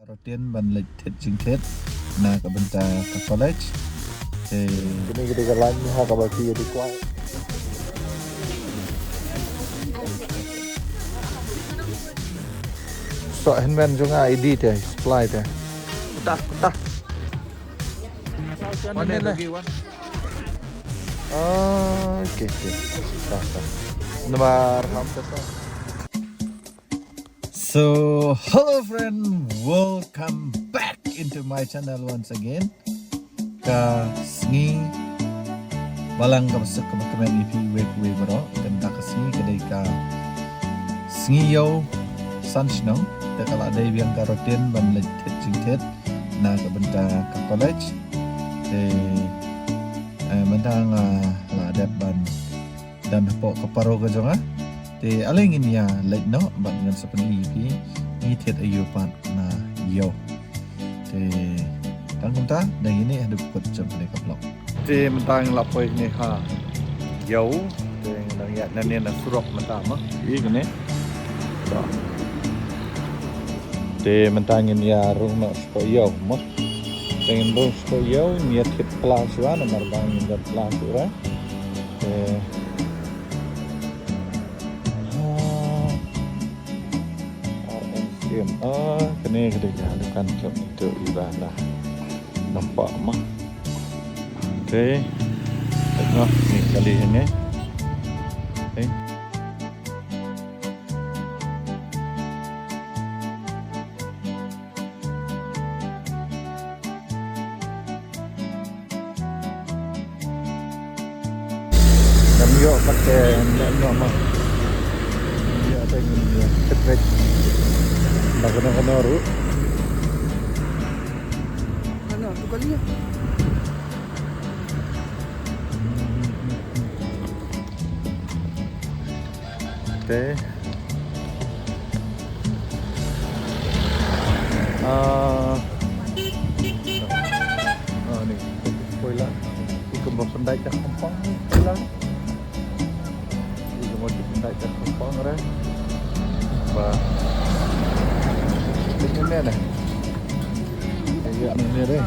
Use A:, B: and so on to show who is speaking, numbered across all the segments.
A: Rotin ban lệch thiệt chính thiết na ka benta ka college thì
B: Ini kita jalan ha ka baki di kuai. So handman juga ID teh, supply teh. Kutah. Mana lagi wan? Oh, oke. Tah. Nomor 6.
A: so hello friend, welcome back into my channel once again. Ka sngi balang ka masuk ka makamen EP we bro tenta ka sngi kadai ka sngi yo sunshine ta kala dai biang ka rotin ban lệch thiệt chính thiết na ka benta ka college thì mentang la đẹp ban dan po ka paro ka jonga thì aling in ya lệch no ban ngan sepenuh EP ni thiệt ayu pan na yo thì dan kunta dan ini ada buat jam ni ka blog
B: Thì mentang lapoi ni ha. Jauh, thì nang ya nan ni na surok mentang mah. Ini ni. Đó. Thì mentang ini ya rung no spo jauh mah. Dengan rung spo jauh niat hit kelas wa nomor bang dan kelas ura. RNCM. Kene kita kan itu ibadah. Nampak mah. Oke. Tengok ni kali ini. Okey. Dan yo pakai nak mah. Dia ada ni straight. Dah kena ru.
C: Ano, tu kali ya.
B: Oke. Ni spoiler. Ikut pendai cak Kampung spoiler. Ikut pendai cak Kampung re. Ba. Ini ni dah. Ya ni re.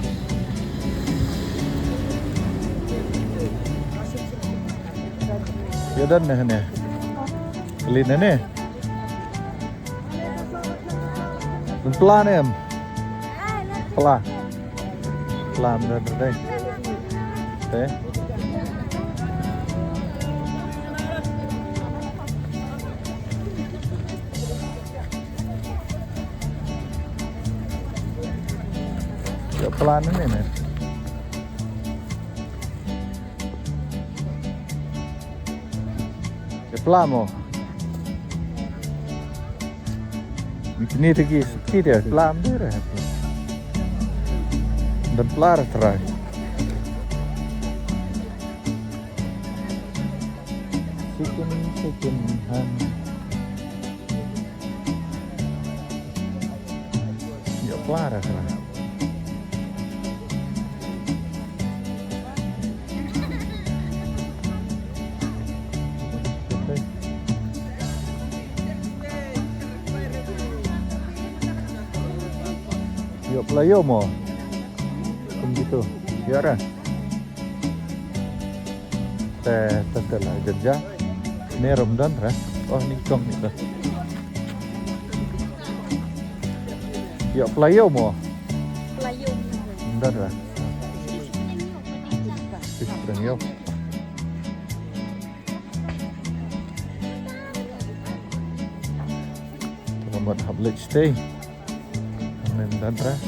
B: Ya dan ni. Kelin ni. Pelan em. Pelan dah đây. Thế. Ya pelan ini nih. Ya pelan mau. Ini lagi sikit ya, pelan dia. Dan pelan terai. Sikin han. Ya pelan terai. Yuk pelayo mo. Begitu. Biar. Telah jejak. Ini Ramadan kan? Oh ini kong itu. Yuk pelayo mo.
C: Pelayu.
B: Bentar lah. Sistem yuk. Selamat hablik stay. Dan terus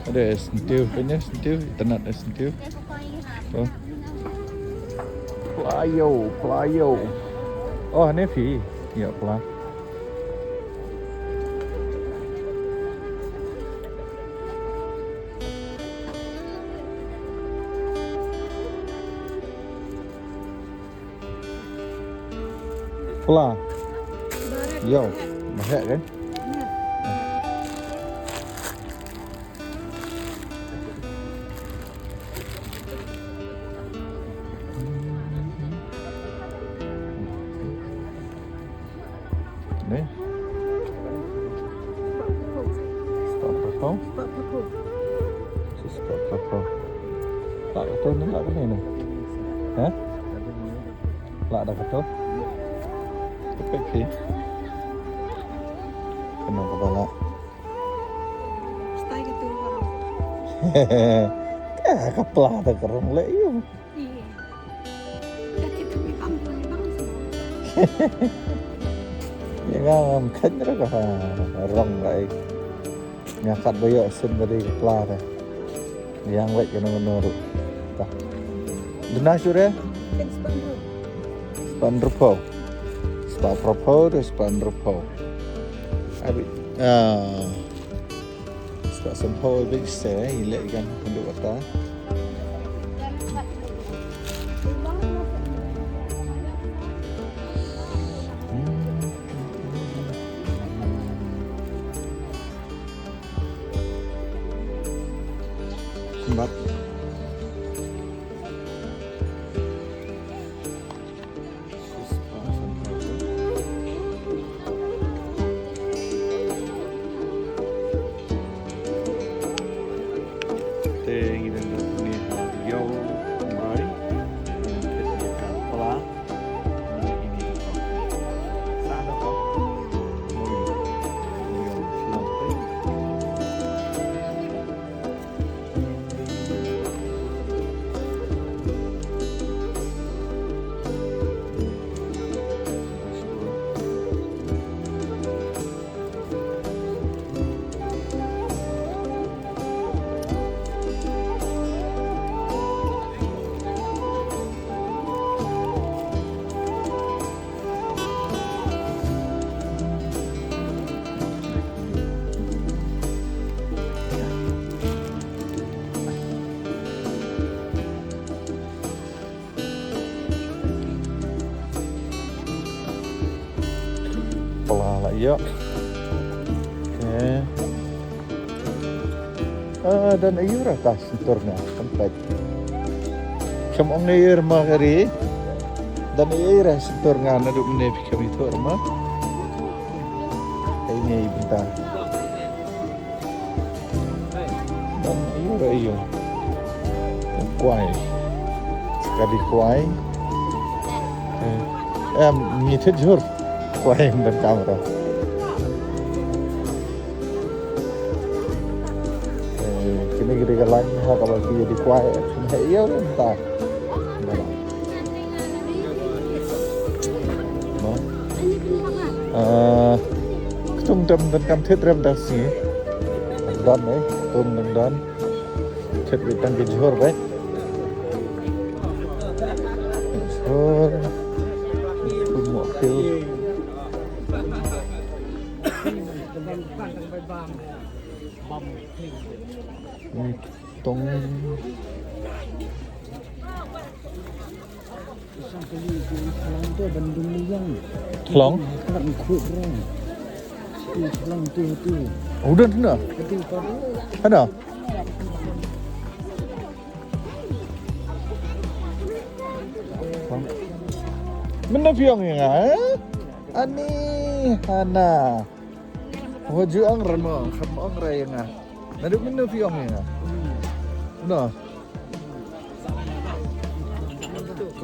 B: ada sentil, kayaknya sentil, internet ada sentil. Oh. Pelayo. Oh, ini fee. Ya, pelan. Pelan. Yo, mahal kan?
C: Sebab apa?
B: Sebab apa? Tak kata ni lah ke ni? Ha? Lah dah kata. Tepek sih. Kena kepala.
C: Stay gitu orang.
B: Kepala tak kerang lek you.
C: Iya. Dah kita bang semua.
B: Ya kan kan ra ka rong lại ngakat boyo sen dari kepala dah. Yang lek kena menurut. Tah. Dena sure Spandrupo. Spandrupo dan Spandrupo. Abi sebab sempo big say ilek kan penduk kata. Sembat pola lah ya. Dan ayu rata senturnya tempat. Kamong air magari. Dan air sentur ngana duk menepi kami tu rumah. Ini bentar. Dan ayu. Kuai. Sekali kuai. Ngitut jur. Kuai dan kamera. Kini kita lain kalau dia di kuai, sudah iya entah. Tung đâm dan kam thiết rem dah sih. Dan tung dan thiết bitang ke jor baik. Jor. Kumok fil. Ini tong Thlong? Udah na? Ada? Mana piang ya? Ani Hana. Hoju ang ramo, ang rayanga. Naduk mana piang ya? Nah.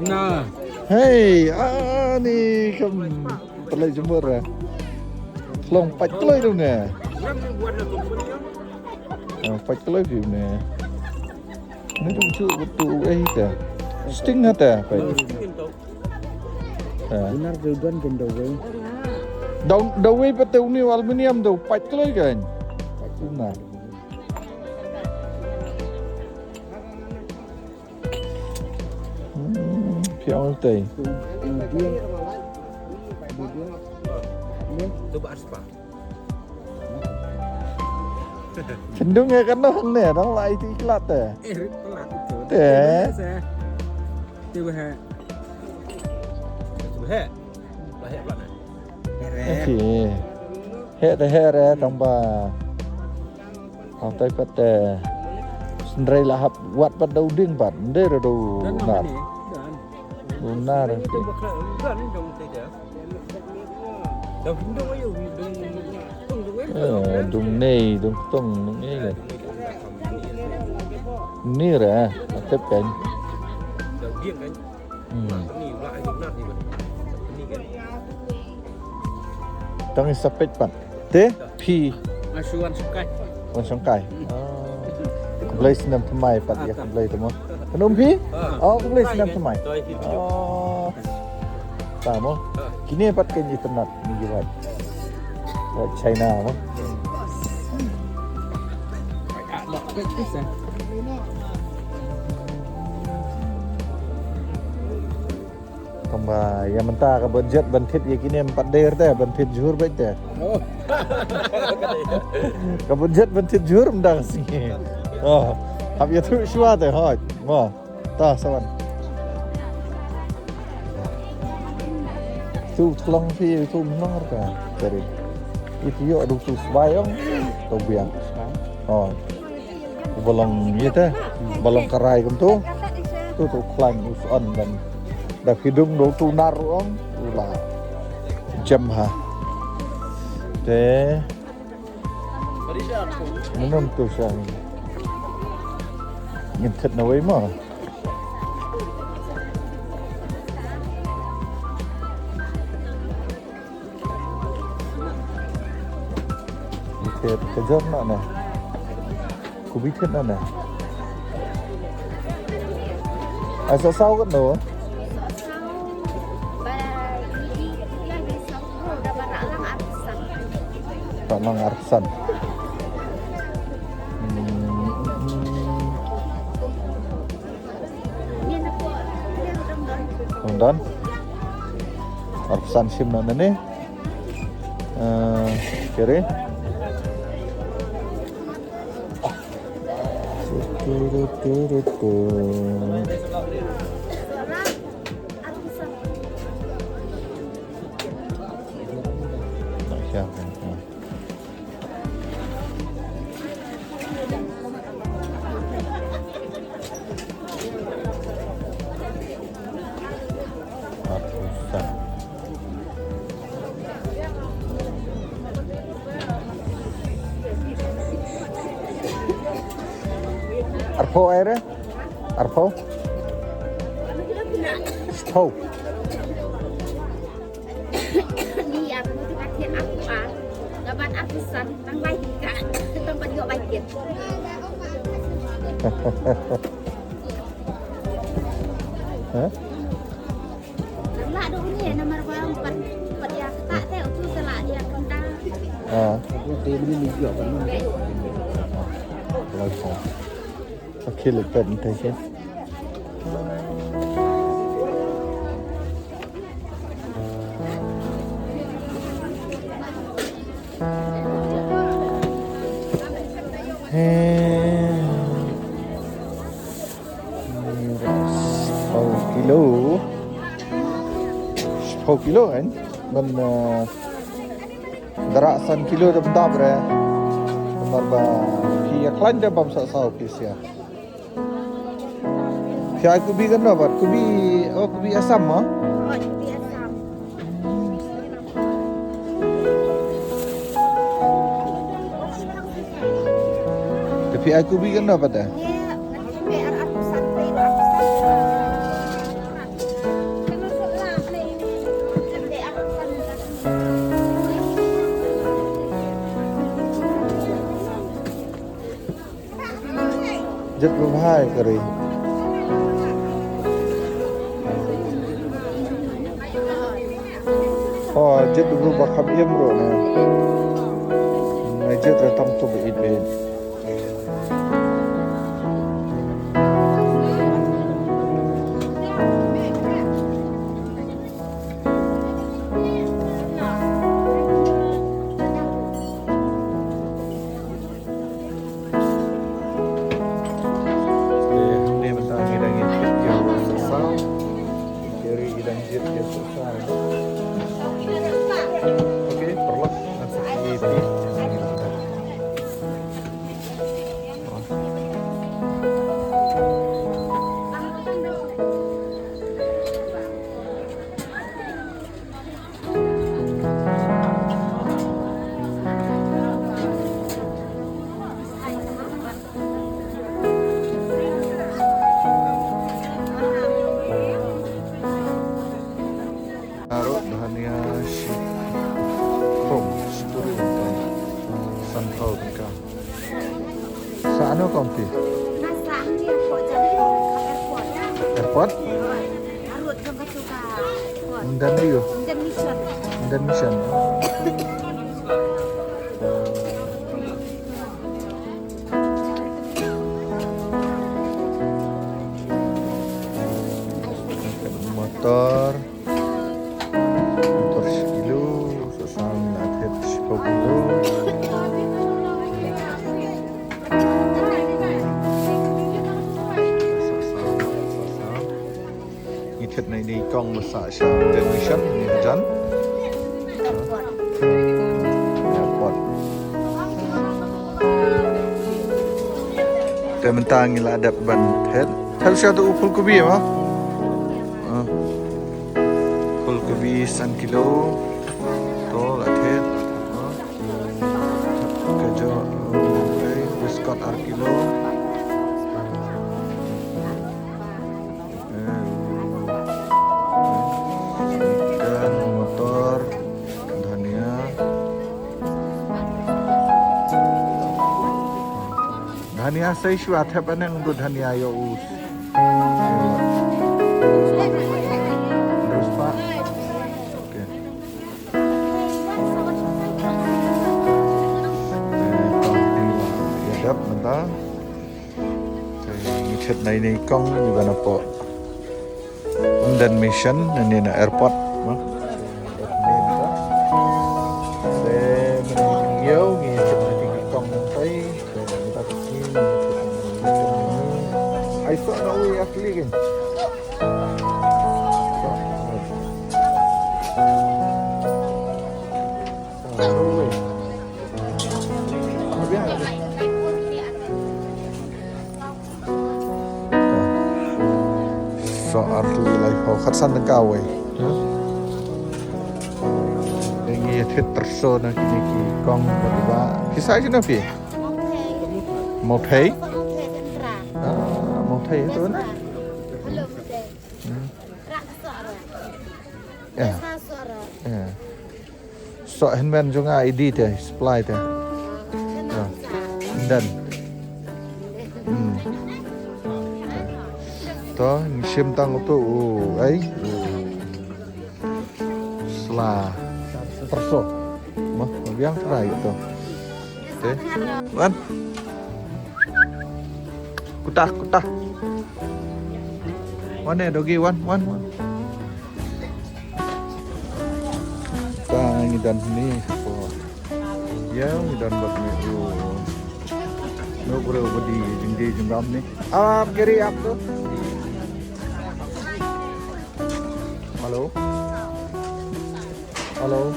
C: Nah.
B: Hey, ni kam pelai jemur ah. Long 8 kilo tu ni. 8 kilo tu ni. Ni tu betul dah. Sting dah.
C: Benar tujuan gendawai.
B: Dawai betul ni aluminium tu 4 kilo kan. 4 kilo. Piang teh.
C: Coba aspa.
B: Cenderung ya kan orang ni, orang lain itu iklat teh.
C: Pelat itu.
B: Teh.
C: Coba he. Coba he. Lahir mana?
B: Okey. He tambah. Sampai pada sendiri lah buat pada uding bat, ndera do nar. Benar.
C: Coba kan dong saja. Dah hindung ayo, tung tu
B: Dung nei dung tong dung ei kan. Ni ra, tép kan.
C: Đầu tiên cái nỉ lại giống nát thì vẫn nỉ cái
B: Tang sapet pan. Te pi
C: asuan sukai
B: wan sangkai. Kumplay sinam thamai pat ya kumplay tamo. Kanum pi? Oh, kumplay sinam thamai.
C: tôi thì
B: Oh. Tamo. Kini pat kan ji tenat ni jiwat. Wat China mo.
C: phải cả lọ cái sao
B: Kamba ya menta ka budget banthit ya kini 4 der teh banthit jur baik teh.
C: oh
B: Ka budget banthit jur mendang sini. Oh, hab ya thu shua teh hoj. Mo. Ta sawan. Tu thlong phi tu nong ka. Dari. Itu yo adu tu sbayong tu biang. Oh. Balong ye teh. Balong karai kum tu. Tu klang uson dan dak hidung do tu naruong ula. Jam ha. Te minum tu sang. Nginthet na way mo. Nginthet kejam nak na. Kubithet na na. Asa sao kan no? Tak lang arsan. Kemudian arsan sim na ni. Kiri. Tak siapa. Arsan. Arpo air? Arpo? Stau.
D: Ni aku tu pakai aku dapat atusan tang baik kak tang baju baik
B: Hah?
D: Lah dulu ni nomor barang empat dia tak tahu tu salah dia kena
C: tim ini juga kan
B: Lagu. Okey, lepas ni tak. Kilo 10 kilo kan men darasan kilo dah bentar bre marba ki aklan dah bam sa pis ya Kaya aku bi kan dapat kubi asam ah
D: oh biasa
B: tapi aku bi kan dapat dah
D: ni biar atusan tu atusan termasuk lah ni biar atusan
B: jet berbahaya kari oh jet berubah khabiyam bro na jet retam tu beid Ni mentang hidang yang sesal kiri hidang jet yang sesal okey perlu nasi ini airport.
D: Arut dong kesuka.
B: Dan itu,
D: Dan mission.
B: dan mission. Motor sekilo, sesama akhir 10. Thịt này đi con một xã sang đến mission ni jan airport te mentang ila ada ban head hal satu fulgobi ma fulgobi 1 kilo to la head kejo biskot 1 kilo धनिया सही बात है बने उनको धनिया यो उस terus pak oke ya dap bentar ngechat này con juga napo dan mission ini na airport mah nhiều ngechat này con thấy ai sợ nó uy asli kan so asli like ho khatsan cao ấy ini thiết terso na kini ki kong ba kisah sih nabi mau thấy mau thấy itu kan
D: Belum deh. Rak suara.
B: ya
D: Suara.
B: ya so handman juga ID teh supply teh dan toh sim tang itu ấy selah terso mah yang terakhir itu oke kan kutah mana dogi one ini dan ini ya ini dan buat itu no boleh bodi jindi jengam nih up kiri up tuh halo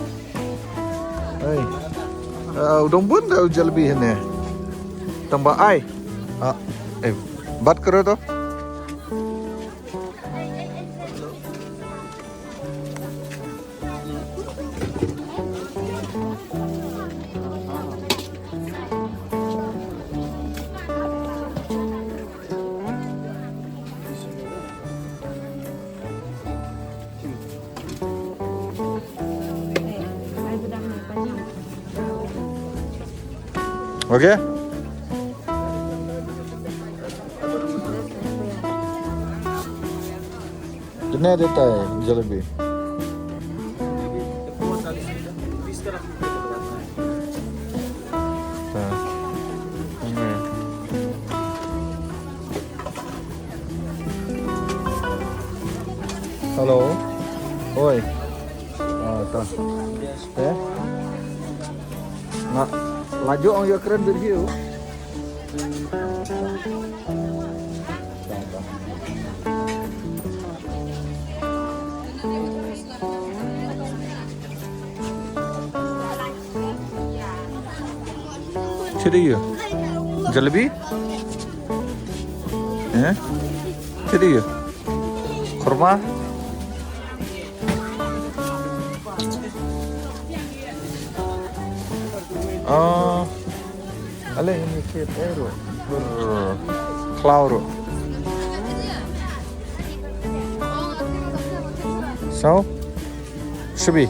B: hey udah pun dah jalebi ini tambah ai बात करो तो ओके कितना देता है jalebi halo oi tuh nggak laju orang ya keren berhiu Ciri ya, jalebi, ciri ya, kurma, ale ini kita cloud, so, shubi.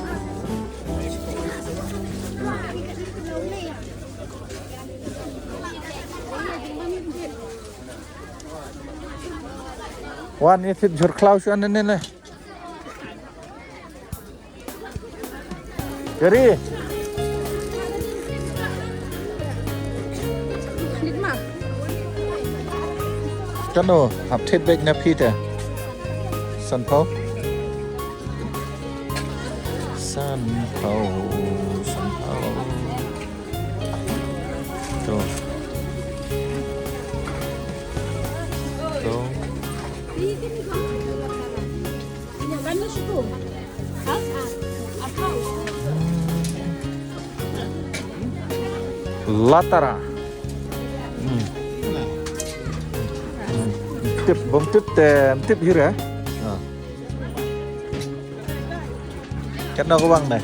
B: Wan ini jur klaus an ini nih. Jadi, kan lo, hab tit beg na Peter. San Paul. San Paul. Tuh. Tuh. Latara. Tip, bom tip hier ya. Kan aku bang deh.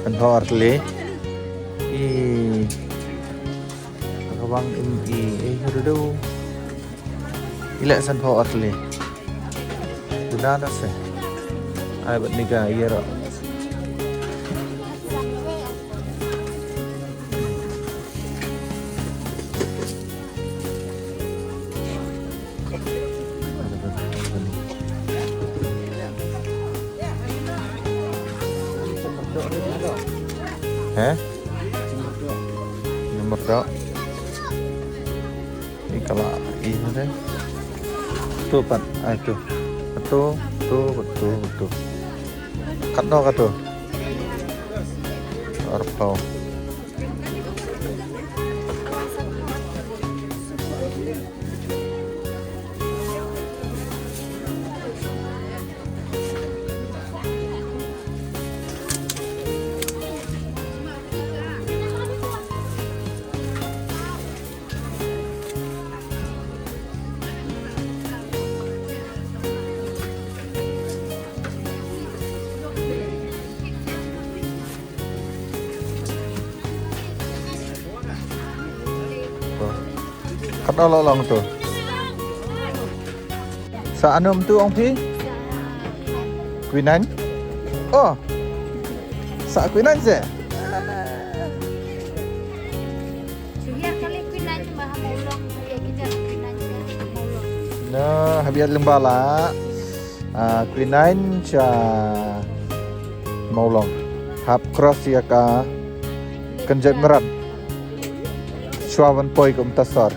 B: Kan power teli. Aku bang hirudo. Ila san power teli. Sudah ada sih. Ay bat niga iyero. Nomor dok. Ini kalau ini deh. Tuh pat, tuh, betul. Kat no kat tuh. Arpau. Kat no long tuh. Sa anum tuh ông Phi? Queen Anh? Oh. Sa Queen Anh sih? Nah, habiat lembala. Queen Anh cha mau long. Hap cross ya ka kenjat merat. Chuawan poi kum tasar.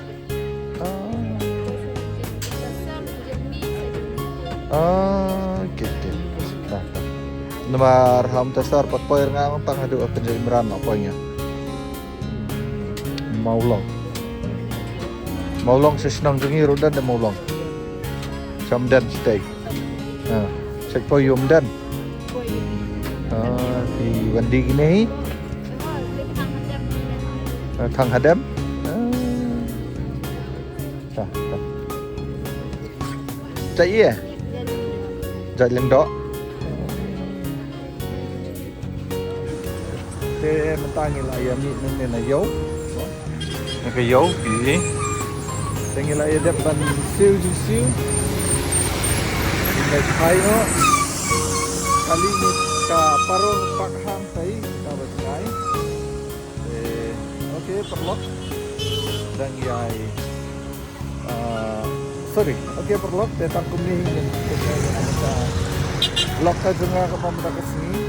B: Gitu. Nah. Nomor ham tasar pat poi ngang tang hadu kenjat merat poinya. Maulong sesenang jengi rodan dan maulong. Samdan stay. Cek poyum dan. Di Wandi gini. Thằng Hadam. Chạy à? Chạy lên đó. Thế mình ta nghĩ lại nên là dấu. Cái dấu gì? Ta nghĩ lại đẹp bằng siêu. Ini hai no. Kali ini ka parong pakham sai ka berkai. Oke, perlok dan yai. Oke, perlok datang kumni kita lok ka jenga ka pamda ka sini.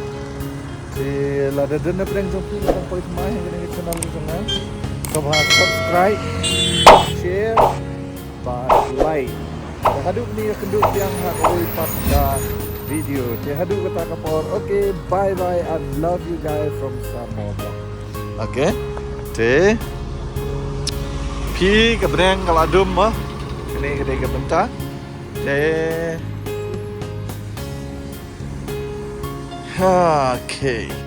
B: Di lada dana breng jompi ladang poit mai yang kita channel jenga. Coba subscribe, share, dan like. Haduk ni kenduk yang hakoi pada video. Haduk kata kapor. Okay, bye and love you guys from Samoa. Okay. Te. Pi kebreng kalau adum mah. Ini gede kebentar. Te. Okay.